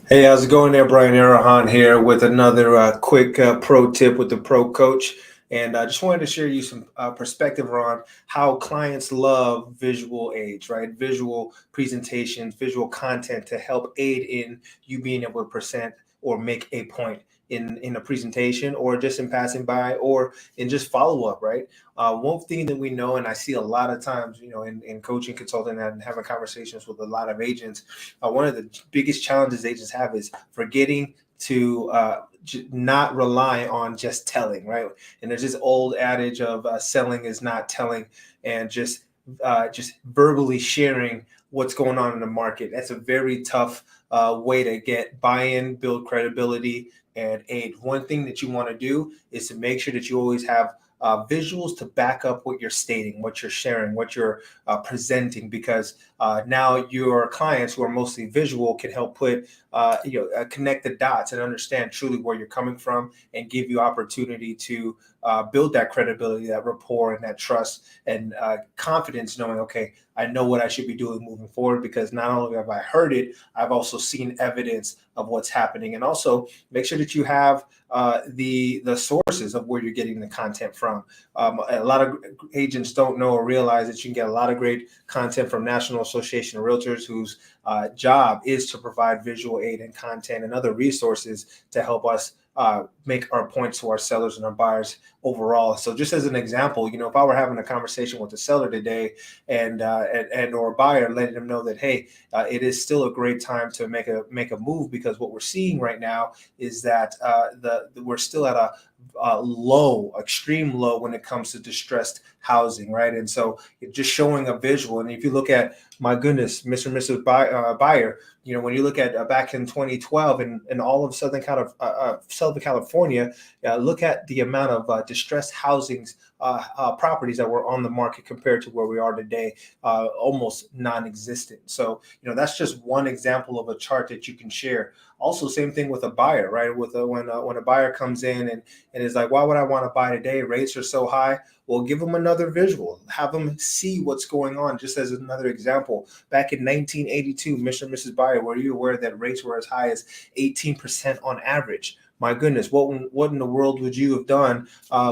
Hey, how's it going there? Brian Arahan here with another quick pro tip with the pro coach. And I just wanted to share you some perspective on how clients love visual aids, right? Visual presentations, visual content to help aid in you being able to present or make a point in a presentation or just in passing by or in just follow up, right? One thing that we know, and I see a lot of times, in coaching, consulting, and having conversations with a lot of agents, one of the biggest challenges agents have is forgetting to not rely on just telling, right? And there's this old adage of selling is not telling, and just verbally sharing what's going on in the market. That's a very tough way to get buy-in, build credibility, and aid. One thing that you want to do is to make sure that you always have visuals to back up what you're stating, what you're sharing, what you're presenting, because now your clients who are mostly visual can help connect the dots and understand truly where you're coming from and give you opportunity to build that credibility, that rapport, and that trust and confidence, knowing, okay, I know what I should be doing moving forward, because not only have I heard it, I've also seen evidence of what's happening. And also make sure that you have the sources of where you're getting the content from. A lot of agents don't know or realize that you can get a lot of great content from National Association of Realtors, whose job is to provide visual aid and content and other resources to help us make our points to our sellers and our buyers overall. So just as an example, if I were having a conversation with a seller today and or a buyer, letting them know that, hey, it is still a great time to make a move, because what we're seeing right now is that we're still at a low, extreme low when it comes to distressed housing, right? And so just showing a visual. And if you look at, my goodness, Mr. and Mrs. Buyer, when you look at back in 2012 and all of Southern California, look at the amount of distressed housings properties that were on the market compared to where we are today, almost non-existent. So that's just one example of a chart that you can share. Also, same thing with a buyer, right? When a buyer comes in and is like, why would I want to buy today? Rates are so high. Well, give them another visual, have them see what's going on. Just as another example, back in 1982, Mr. and Mrs. Buyer, were you aware that rates were as high as 18% on average? My goodness, what in the world would you have done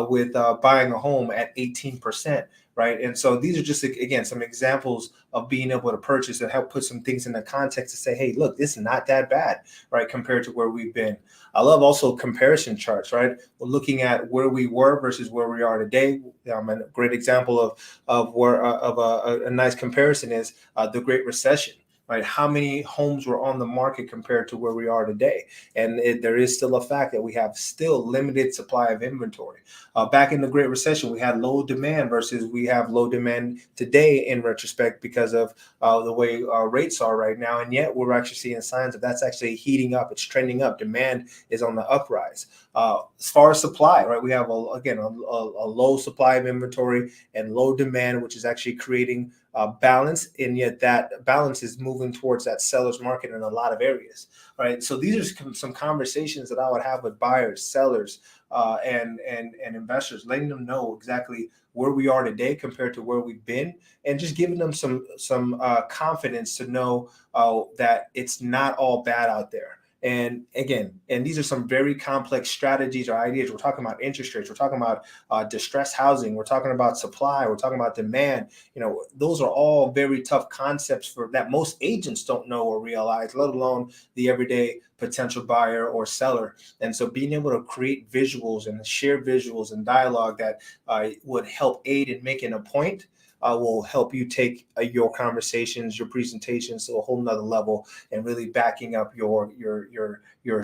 with buying a home at 18%? Right. And so these are just, again, some examples of being able to purchase and help put some things in the context to say, hey, look, this is not that bad, right, compared to where we've been. I love also comparison charts, right? We're looking at where we were versus where we are today. A great example of where of a nice comparison is the Great Recession. Right, how many homes were on the market compared to where we are today? And there is still a fact that we have still limited supply of inventory. Back in the Great Recession, we had low demand versus we have low demand today in retrospect, because of the way our rates are right now. And yet we're actually seeing signs of that's actually heating up. It's trending up. Demand is on the uprise. As far as supply, right, we have, a low supply of inventory and low demand, which is actually creating balance, and yet that balance is moving towards that seller's market in a lot of areas. Right, so these are some conversations that I would have with buyers, sellers, and investors, letting them know exactly where we are today compared to where we've been, and just giving them some confidence to know that it's not all bad out there. And again, these are some very complex strategies or ideas. We're talking about interest rates. We're talking about distressed housing. We're talking about supply. We're talking about demand. Those are all very tough concepts for that most agents don't know or realize, let alone the everyday potential buyer or seller. And so being able to create visuals and share visuals and dialogue that would help aid in making a point will help you take your conversations, your presentations to a whole nother level, and really backing up your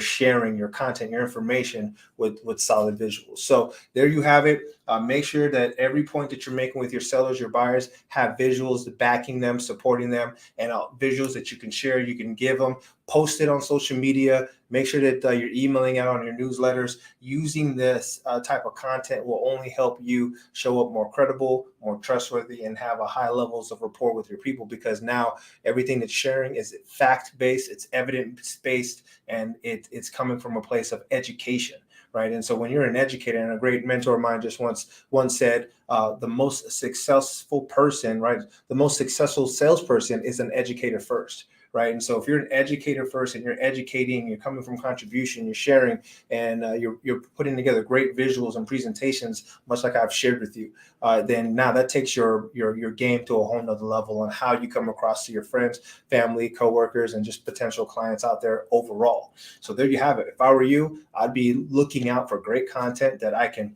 sharing, your content, your information with solid visuals. So there you have it. Make sure that every point that you're making with your sellers, your buyers, have visuals backing them, supporting them, and visuals that you can share, you can give them, post it on social media. Make sure that you're emailing out on your newsletters. Using this type of content will only help you show up more credible, more trustworthy, and have a high levels of rapport with your people, because now everything that's sharing is fact-based, it's evidence-based, and it's coming from a place of education. Right. And so when you're an educator, and a great mentor of mine just once said, the most successful person, right, the most successful salesperson is an educator first. right? And so if you're an educator first and you're educating, you're coming from contribution, you're sharing, and you're putting together great visuals and presentations, much like I've shared with you, then now that takes your game to a whole nother level on how you come across to your friends, family, coworkers, and just potential clients out there overall. So there you have it. If I were you, I'd be looking out for great content that I can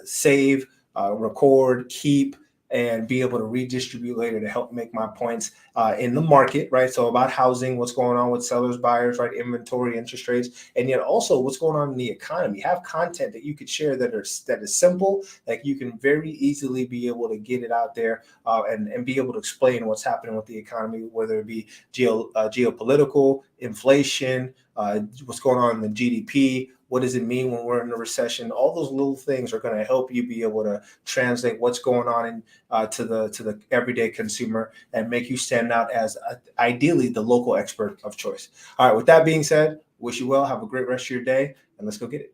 save, record, keep, and be able to redistribute later to help make my points in the market, right? So about housing, what's going on with sellers, buyers, right? Inventory, interest rates, and yet also what's going on in the economy. Have content that you could share that is simple, that you can very easily be able to get it out there and be able to explain what's happening with the economy, whether it be geopolitical, inflation, what's going on in the GDP. What does it mean when we're in a recession? All those little things are going to help you be able to translate what's going on in to the everyday consumer and make you stand out as ideally the local expert of choice. All right. With that being said, wish you well. Have a great rest of your day, and let's go get it.